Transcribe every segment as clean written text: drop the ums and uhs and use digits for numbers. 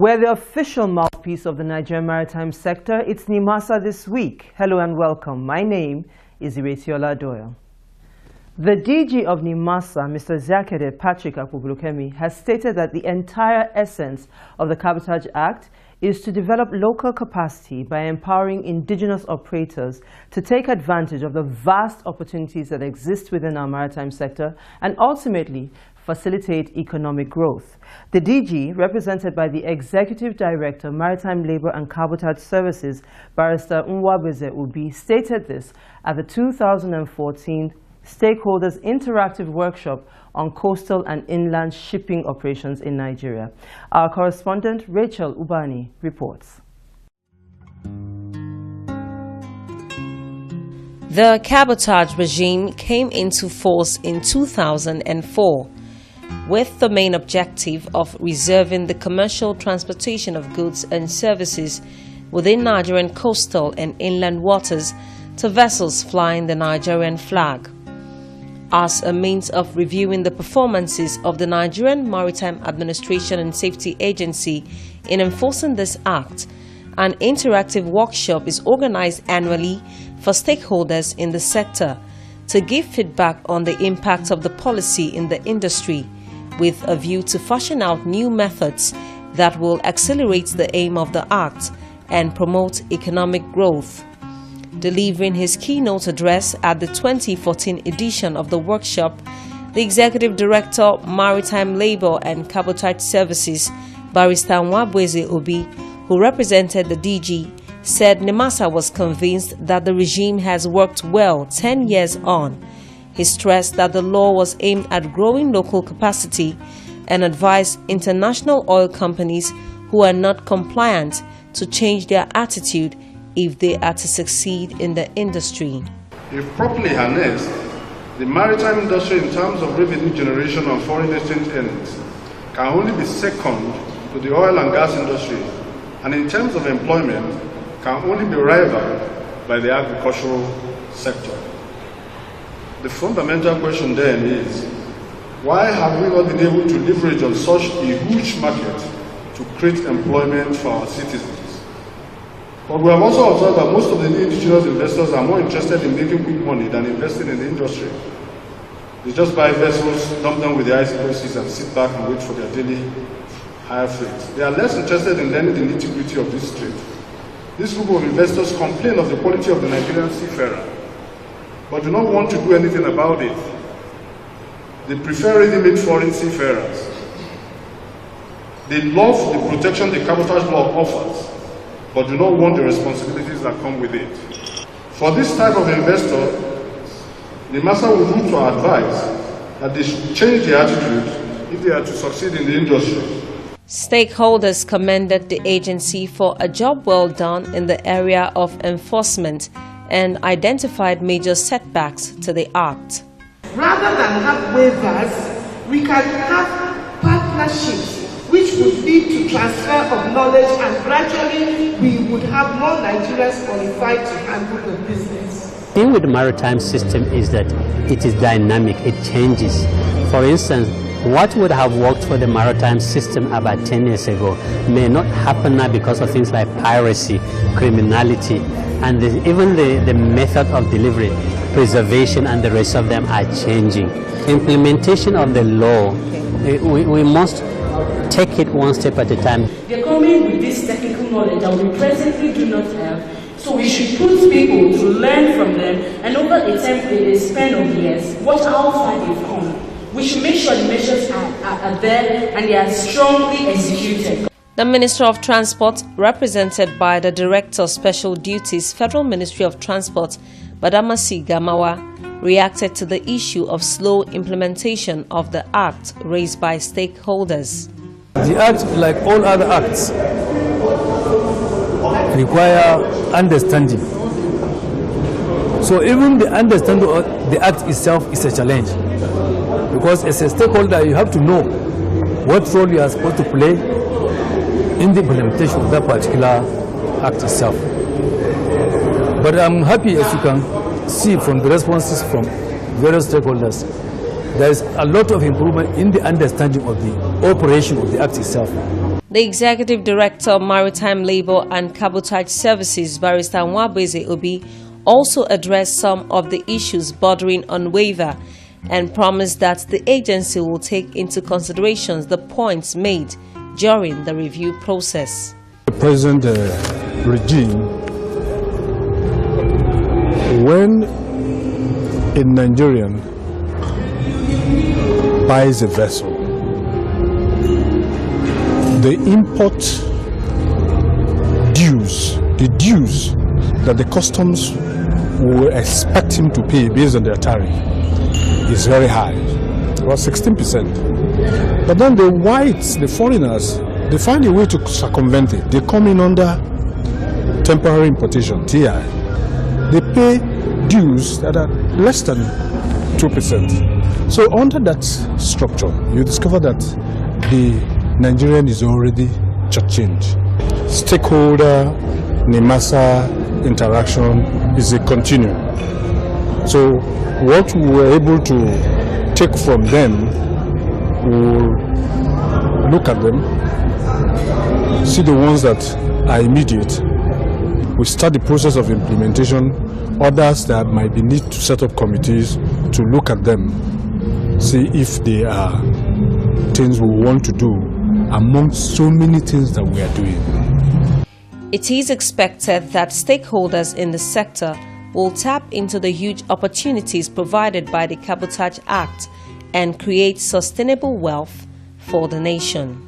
We're the official mouthpiece of the Nigerian maritime sector. It's Nimasa this week. Hello and welcome. My name is Iretiola Doyle. The DG of Nimasa, Mr. Zakede Patrick Akpogulukemi, has stated that the entire essence of the Cabotage Act is to develop local capacity by empowering indigenous operators to take advantage of the vast opportunities that exist within our maritime sector and ultimately facilitate economic growth. The DG, represented by the Executive Director, Maritime Labour and Cabotage Services, Barrister Nwabeze Ubi, stated this at the 2014 Stakeholders Interactive Workshop on Coastal and Inland Shipping Operations in Nigeria. Our correspondent, Rachel Ubani, reports. The cabotage regime came into force in 2004 with the main objective of reserving the commercial transportation of goods and services within Nigerian coastal and inland waters to vessels flying the Nigerian flag. As a means of reviewing the performances of the Nigerian Maritime Administration and Safety Agency in enforcing this act, an interactive workshop is organized annually for stakeholders in the sector to give feedback on the impact of the policy in the industry, with a view to fashion out new methods that will accelerate the aim of the act and promote economic growth. Delivering his keynote address at the 2014 edition of the workshop, the Executive Director, Maritime Labour and Cabotage Services, Barrister Nwabeze Obi, who represented the DG, said Nimasa was convinced that the regime has worked well 10 years on. He stressed that the law was aimed at growing local capacity and advised international oil companies who are not compliant to change their attitude if they are to succeed in the industry. If properly harnessed, the maritime industry in terms of revenue generation and foreign exchange earnings can only be second to the oil and gas industry, and in terms of employment can only be rivaled by the agricultural sector. The fundamental question then is, why have we not been able to leverage on such a huge market to create employment for our citizens? But we have also observed that most of the indigenous investors are more interested in making quick money than investing in the industry. They just buy vessels, dump them with the ICOCs and sit back and wait for their daily higher freight. They are less interested in learning the nitty-gritty of this trade. This group of investors complain of the quality of the Nigerian seafarer, but do not want to do anything about it. They prefer ready-made foreign seafarers. They love the protection the cabotage law offers, but do not want the responsibilities that come with it. For this type of investor, Nimasa would do to advise that they should change their attitude if they are to succeed in the industry. Stakeholders commended the agency for a job well done in the area of enforcement and identified major setbacks to the act. Rather than have waivers, we can have partnerships which would lead to transfer of knowledge, and gradually we would have more Nigerians qualified to handle the business. The thing with the maritime system is that it is dynamic, it changes. For instance, what would have worked for the maritime system about 10 years ago may not happen now because of things like piracy, criminality, and even the method of delivery, preservation, and the rest of them are changing. Implementation of the law, we must take it one step at a time. They're coming with this technical knowledge that we presently do not have, so we should put people to learn from them, and over a span of years, watch how far they've come. We should make sure the measures are there and they are strongly executed. The Minister of Transport, represented by the Director of Special Duties, Federal Ministry of Transport, Badamasi Gamawa, reacted to the issue of slow implementation of the Act raised by stakeholders. The Act, like all other acts, require understanding. So even the understanding of the Act itself is a challenge. Because as a stakeholder, you have to know what role you are supposed to play in the implementation of that particular act itself. But I'm happy, as you can see from the responses from various stakeholders, there is a lot of improvement in the understanding of the operation of the act itself. The Executive Director of Maritime Labour and Cabotage Services, Barrister Nwabeze Obi, also addressed some of the issues bordering on waiver and promised that the agency will take into consideration the points made during the review process. The present regime, when a Nigerian buys a vessel, the import dues, the dues that the customs will expect him to pay based on their tariff is very high, about 16%. But then the whites, the foreigners, they find a way to circumvent it. They come in under temporary importation, TI. They pay dues that are less than 2%. So under that structure, you discover that the Nigerian is already changed. Stakeholder Nimasa interaction is a continuum. So what we were able to take from them, we'll look at them, see the ones that are immediate. We start the process of implementation. Others that might be need to set up committees to look at them, see if they are things we want to do among so many things that we are doing. It is expected that stakeholders in the sector will tap into the huge opportunities provided by the Cabotage Act and create sustainable wealth for the nation.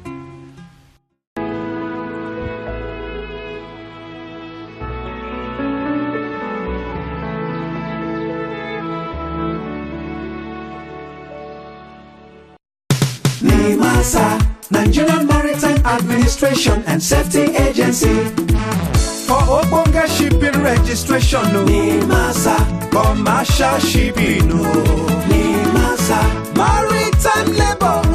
Nimasa, Nigerian Maritime Administration and Safety Agency. For Ogbonge shipping registration, no. Nimasa, commercial shipping, no. Nimasa, maritime labor,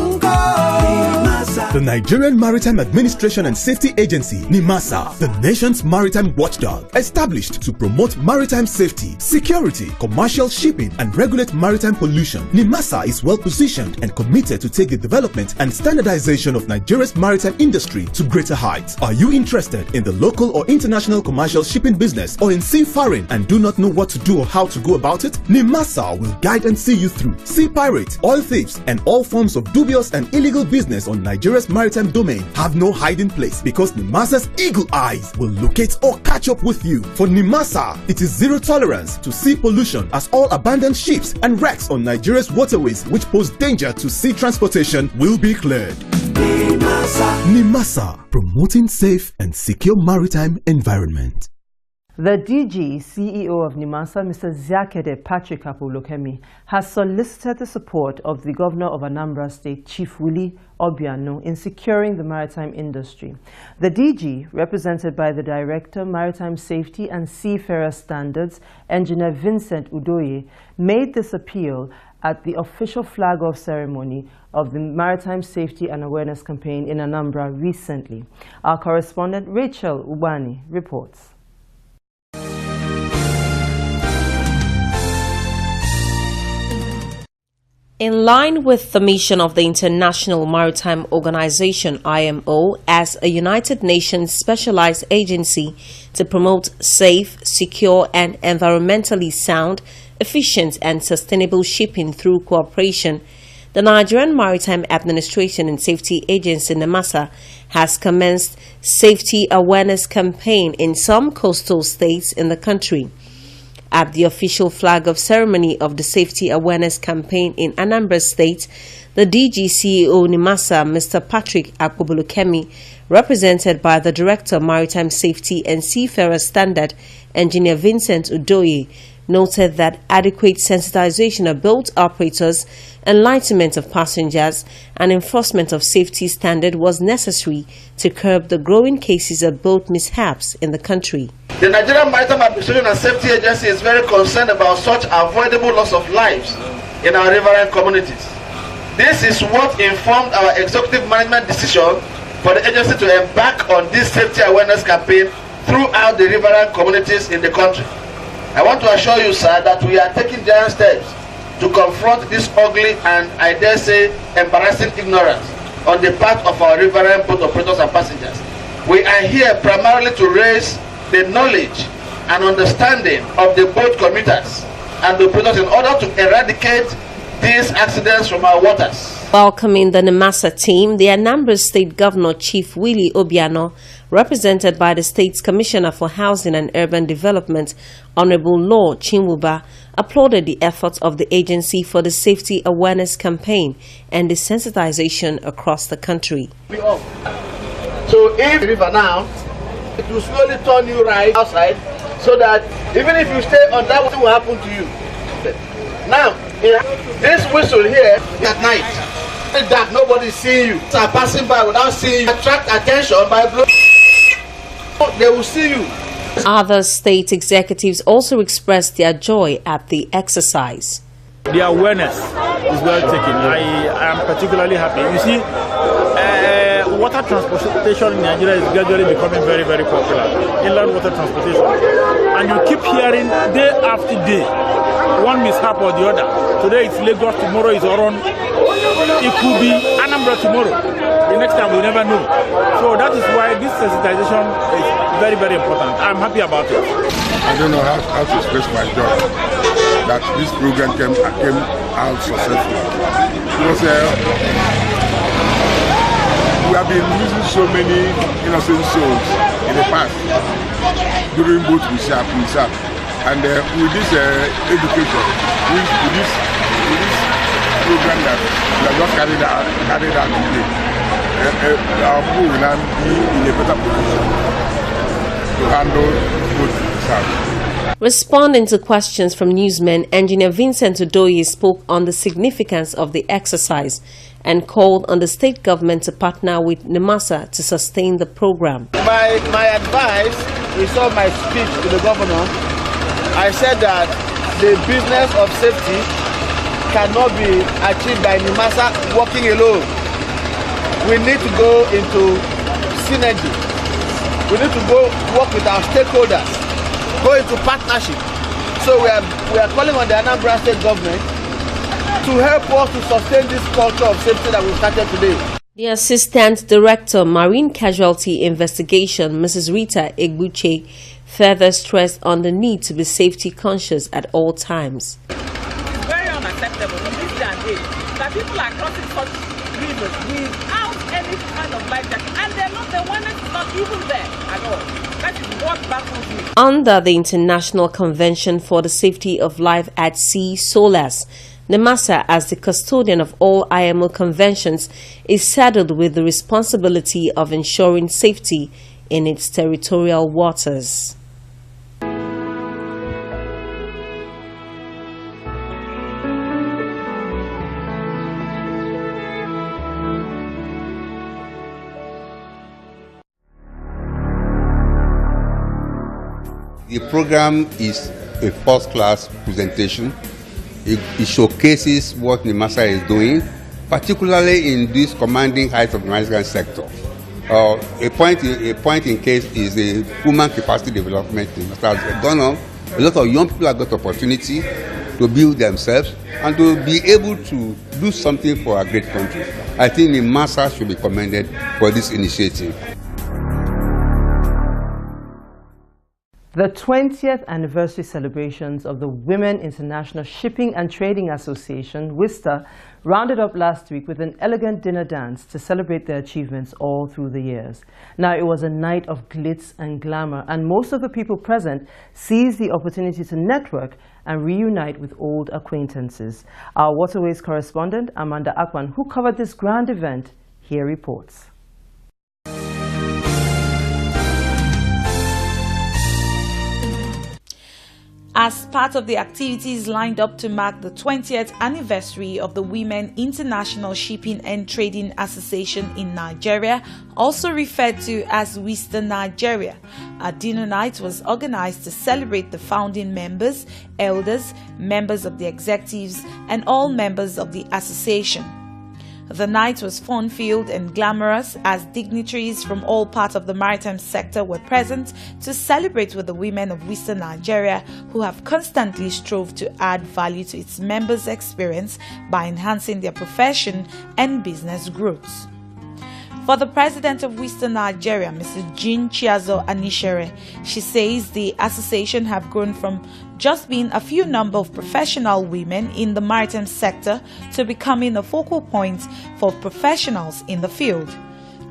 The Nigerian Maritime Administration and Safety Agency, Nimasa, the nation's maritime watchdog, established to promote maritime safety, security, commercial shipping, and regulate maritime pollution. Nimasa is well positioned and committed to take the development and standardization of Nigeria's maritime industry to greater heights. Are you interested in the local or international commercial shipping business or in seafaring and do not know what to do or how to go about it? Nimasa will guide and see you through. Sea pirates, oil thieves, and all forms of dubious and illegal business on Nigeria's maritime domain have no hiding place because Nimasa's eagle eyes will locate or catch up with you. For Nimasa, it is zero tolerance to sea pollution as all abandoned ships and wrecks on Nigeria's waterways which pose danger to sea transportation will be cleared. Nimasa, promoting safe and secure maritime environment. The DG, CEO of Nimasa, Mr. Zakede Patrick Apolokemi, has solicited the support of the Governor of Anambra State, Chief Willie Obiano, in securing the maritime industry. The DG, represented by the Director, Maritime Safety and Seafarer Standards, Engineer Vincent Udoye, made this appeal at the official flag-off ceremony of the Maritime Safety and Awareness Campaign in Anambra recently. Our correspondent Rachel Ubani reports. In line with the mission of the International Maritime Organization (IMO) as a United Nations specialized agency to promote safe, secure, and environmentally sound, efficient, and sustainable shipping through cooperation, the Nigerian Maritime Administration and Safety Agency (Nimasa) has commenced safety awareness campaign in some coastal states in the country. At the official flag-off ceremony of the Safety Awareness Campaign in Anambra State, the DG CEO Nimasa, Mr. Patrick Akpobolokemi, represented by the Director Maritime Safety and Seafarer Standard, Engineer Vincent Udoye, noted that adequate sensitization of boat operators, enlightenment of passengers, and enforcement of safety standard was necessary to curb the growing cases of boat mishaps in the country. The Nigerian Maritime Administration and Safety Agency is very concerned about such avoidable loss of lives in our riverine communities. This is what informed our executive management decision for the agency to embark on this safety awareness campaign throughout the riverine communities in the country. I want to assure you, sir, that we are taking giant steps to confront this ugly and, I dare say, embarrassing ignorance on the part of our riverine boat operators and passengers. We are here primarily to raise the knowledge and understanding of the boat commuters and the operators in order to eradicate these accidents from our waters. Welcoming the Nimasa team, the Anambra State Governor Chief Willie Obiano, represented by the State's Commissioner for Housing and Urban Development, Honorable Law Chinwuba, applauded the efforts of the agency for the safety awareness campaign and the sensitization across the country. So if the river now, it will slowly turn you right outside, so that even if you stay on that, what will happen to you? Now, this whistle here at night, it's dark, nobody seeing you. So passing by without seeing you, attract attention by blowing. They will see you. Other state executives also expressed their joy at the exercise. The awareness is well taken. I am particularly happy. You see, water transportation in Nigeria is gradually becoming very, very popular. Inland water transportation. And you keep hearing day after day, one mishap or the other. Today it's Lagos, tomorrow is Oron. It could be Anambra tomorrow. The next time we never know. So that is why this sensitization is very, very important. I'm happy about it. I don't know how to express my joy that this program came out successful. Because we have been losing so many innocent souls in the past during both mishap. And with this education, with this program that we have just carried out today, our people will now be in a better position to handle both mishap. Responding to questions from newsmen, Engineer Vincent Odoye spoke on the significance of the exercise and called on the state government to partner with Nimasa to sustain the program. My advice, you saw my speech to the governor, I said that the business of safety cannot be achieved by Nimasa working alone. We need to go into synergy. We need to go work with our stakeholders, go into partnership. So we are calling on the Anambra State government to help us to sustain this culture of safety that we started today. The Assistant Director, Marine Casualty Investigation, Mrs. Rita Egbuche, further stressed on the need to be safety conscious at all times. It's very unacceptable in this day and age that people are crossing such rivers without any kind of life jacket, and they're not, the one that's not even there at all. That is what baffles me. Under the International Convention for the Safety of Life at Sea, SOLAS, Nimasa, as the custodian of all IMO conventions, is saddled with the responsibility of ensuring safety in its territorial waters. The program is a first-class presentation. It showcases what Nimasa is doing, particularly in this commanding height of the maritime sector. A point in case is the human capacity development. Nimasa has gone on. A lot of young people have got opportunity to build themselves and to be able to do something for our great country. I think Nimasa should be commended for this initiative. The 20th anniversary celebrations of the Women International Shipping and Trading Association, WISTA, rounded up last week with an elegant dinner dance to celebrate their achievements all through the years. Now, it was a night of glitz and glamour, and most of the people present seized the opportunity to network and reunite with old acquaintances. Our Waterways correspondent, Amanda Akwan, who covered this grand event, here reports. As part of the activities lined up to mark the 20th anniversary of the Women International Shipping and Trading Association in Nigeria, also referred to as WISTA Nigeria, a dinner night was organized to celebrate the founding members, elders, members of the executives, and all members of the association. The night was fun-filled and glamorous as dignitaries from all parts of the maritime sector were present to celebrate with the women of WISTA Nigeria, who have constantly strove to add value to its members' experience by enhancing their profession and business growth. For the president of Western Nigeria, Mrs. Jean Chiazo Anishere, she says the association have grown from just being a few number of professional women in the maritime sector to becoming a focal point for professionals in the field.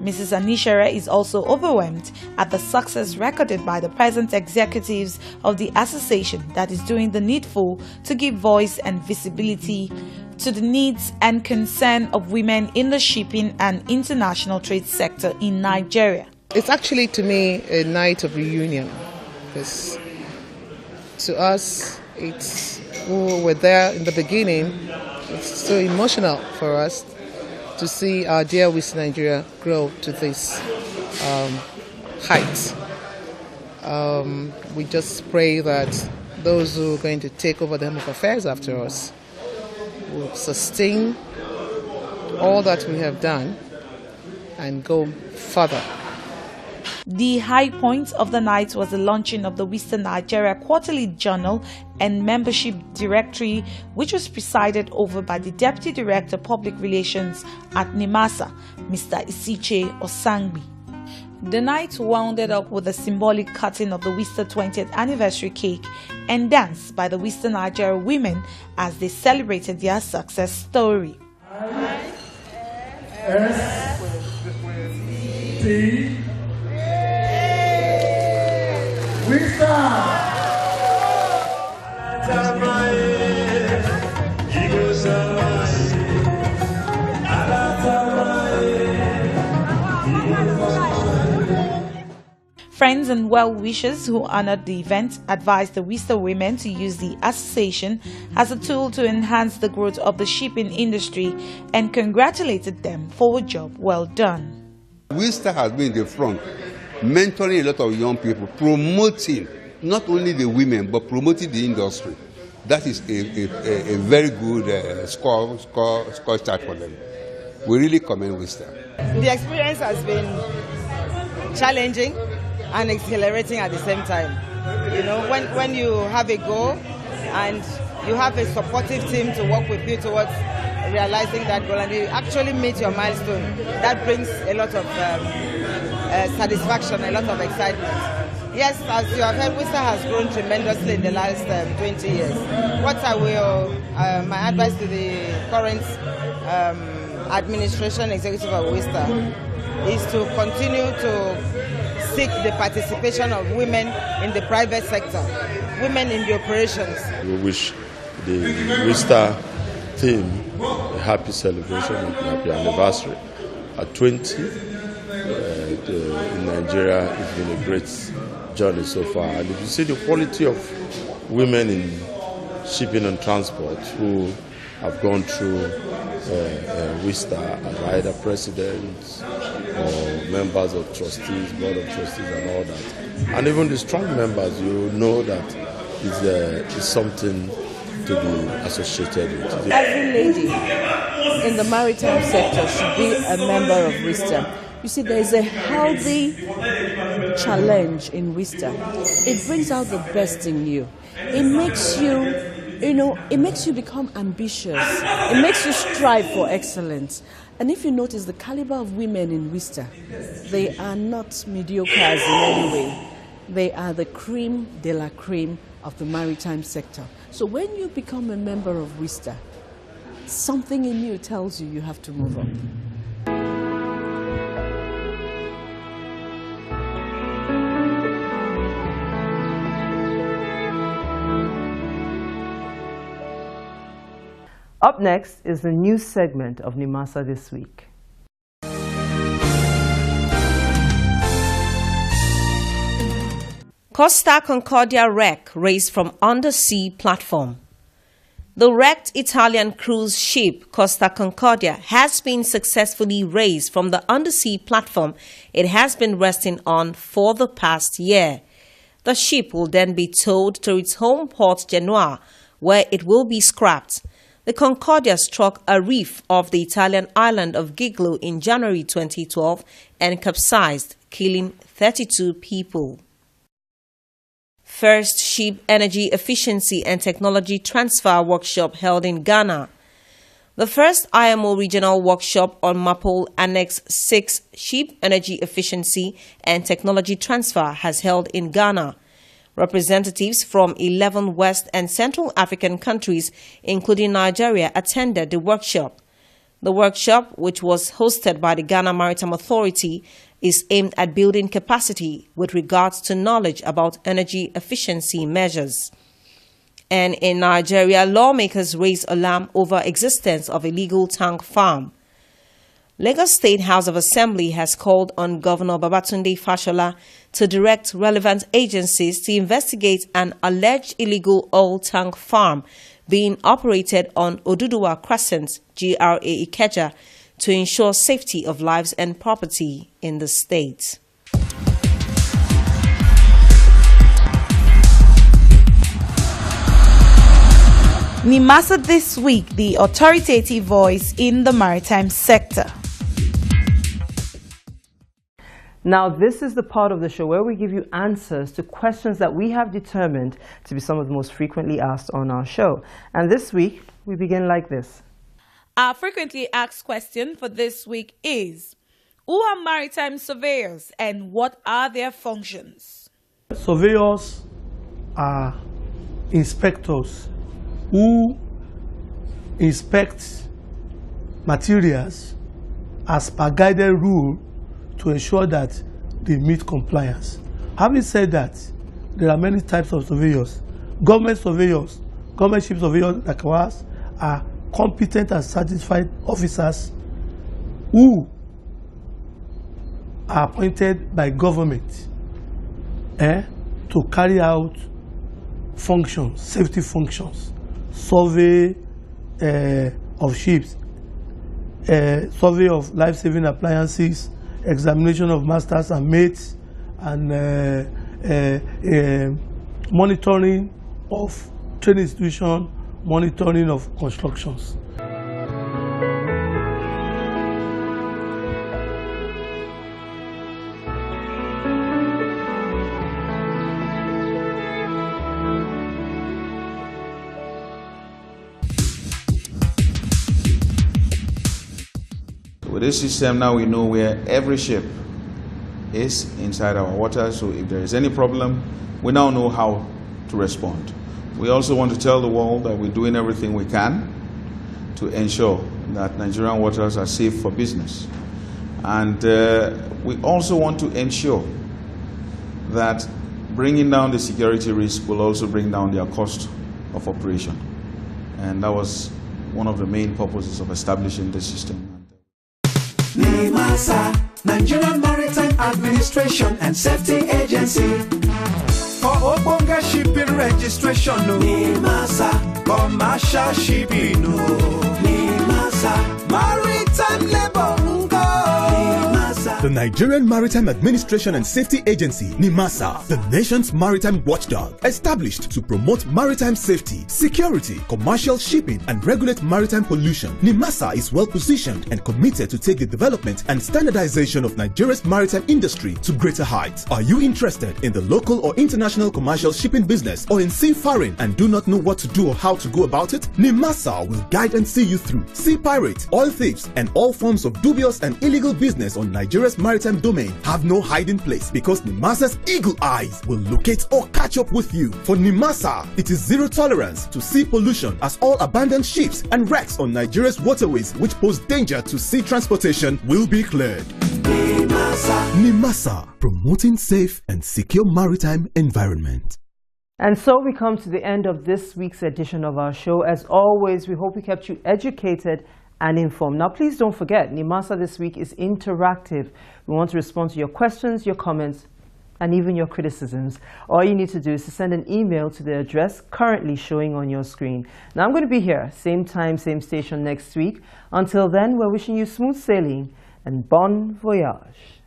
Mrs. Anishere is also overwhelmed at the success recorded by the present executives of the association that is doing the needful to give voice and visibility to the needs and concern of women in the shipping and international trade sector in Nigeria. It's actually, to me, a night of reunion, because to us, it's who were there in the beginning. It's so emotional for us to see our dear West Nigeria grow to this height. We just pray that those who are going to take over the helm of affairs after us will sustain all that we have done and go further. The high point of the night was the launching of the Western Nigeria Quarterly Journal and Membership Directory, which was presided over by the Deputy Director Public Relations at Nimasa, Mr. Isiche Osangbi. The night wounded up with a symbolic cutting of the Western 20th anniversary cake and dance by the Western Nigeria women as they celebrated their success story. Friends and well-wishers who honored the event advised the Western women to use the association as a tool to enhance the growth of the shipping industry and congratulated them for a job well done. Western has been in the front, mentoring a lot of young people, promoting not only the women but promoting the industry. That is a very good score chart for them. We really commend Western. The experience has been challenging and exhilarating at the same time. You know, when you have a goal and you have a supportive team to work with you towards realizing that goal and you actually meet your milestone, that brings a lot of satisfaction, a lot of excitement. Yes, as you have heard, Western has grown tremendously in the last 20 years. What I will, my advice to the current administration executive of Western is to continue to seek the participation of women in the private sector, women in the operations. We wish the Western team a happy celebration and a happy anniversary. At 20, in Nigeria, it's been a great journey so far. And if you see the quality of women in shipping and transport who have gone through Western as either presidents or members of trustees, board of trustees and all that. And even the strong members, you know that it's something to be associated with. Every lady in the maritime sector should be a member of Western. You see, there is a healthy challenge in Western. It brings out the best in you. It makes you, it makes you become ambitious. It makes you strive for excellence. And if you notice the caliber of women in Western, they are not mediocre in any way. They are the creme de la creme of the maritime sector. So when you become a member of Western, something in you tells you have to move up. Up next is the news segment of Nimasa This Week. Costa Concordia wreck raised from undersea platform. The wrecked Italian cruise ship Costa Concordia has been successfully raised from the undersea platform it has been resting on for the past year. The ship will then be towed to its home port Genoa, where it will be scrapped. The Concordia struck a reef off the Italian island of Giglo in January 2012 and capsized, killing 32 people. First Ship Energy Efficiency and Technology Transfer Workshop held in Ghana. The first IMO regional workshop on MAPOL Annex 6 Ship Energy Efficiency and Technology Transfer has held in Ghana. Representatives from 11 West and Central African countries, including Nigeria, attended the workshop. The workshop, which was hosted by the Ghana Maritime Authority, is aimed at building capacity with regards to knowledge about energy efficiency measures. And in Nigeria, lawmakers raise alarm over existence of illegal tank farm. Lagos State House of Assembly has called on Governor Babatunde Fashola to direct relevant agencies to investigate an alleged illegal oil tank farm being operated on Oduduwa Crescent, GRA Ikeja, to ensure safety of lives and property in the state. Nimasa this week, the authoritative voice in the maritime sector. Now, this is the part of the show where we give you answers to questions that we have determined to be some of the most frequently asked on our show. And this week, we begin like this. Our frequently asked question for this week is, who are maritime surveyors and what are their functions? Surveyors are inspectors who inspect materials as per guided rule to ensure that they meet compliance. Having said that, there are many types of surveyors. Government surveyors, government ship surveyors like ours are competent and satisfied officers who are appointed by government to carry out functions, safety functions, survey of ships, survey of life-saving appliances, examination of masters and mates, and monitoring of trade institution, monitoring of constructions. With this system now we know where every ship is inside our water, so if there is any problem, we now know how to respond. We also want to tell the world that we're doing everything we can to ensure that Nigerian waters are safe for business. And we also want to ensure that bringing down the security risk will also bring down their cost of operation. And that was one of the main purposes of establishing this system. Nimasa, Nigerian Maritime Administration and Safety Agency. For Ogbonge shipping registration, no. Nimasa, commercial shipping, no. Nimasa, maritime labor, The Nigerian Maritime Administration and Safety Agency, Nimasa, the nation's maritime watchdog, established to promote maritime safety, security, commercial shipping, and regulate maritime pollution. Nimasa is well positioned and committed to take the development and standardization of Nigeria's maritime industry to greater heights. Are you interested in the local or international commercial shipping business or in seafaring and do not know what to do or how to go about it? Nimasa will guide and see you through. Sea pirates, oil thieves, and all forms of dubious and illegal business on Nigeria's maritime domain have no hiding place because Nimasa's eagle eyes will locate or catch up with you. For Nimasa, it is zero tolerance to sea pollution as all abandoned ships and wrecks on Nigeria's waterways which pose danger to sea transportation will be cleared. Nimasa, promoting safe and secure maritime environment. And so we come to the end of this week's edition of our show. As always, we hope we kept you educated and informed. Now, please don't forget, Nimasa this week is interactive. We want to respond to your questions, your comments, and even your criticisms. All you need to do is to send an email to the address currently showing on your screen. Now, I'm going to be here, same time, same station next week. Until then, we're wishing you smooth sailing and bon voyage.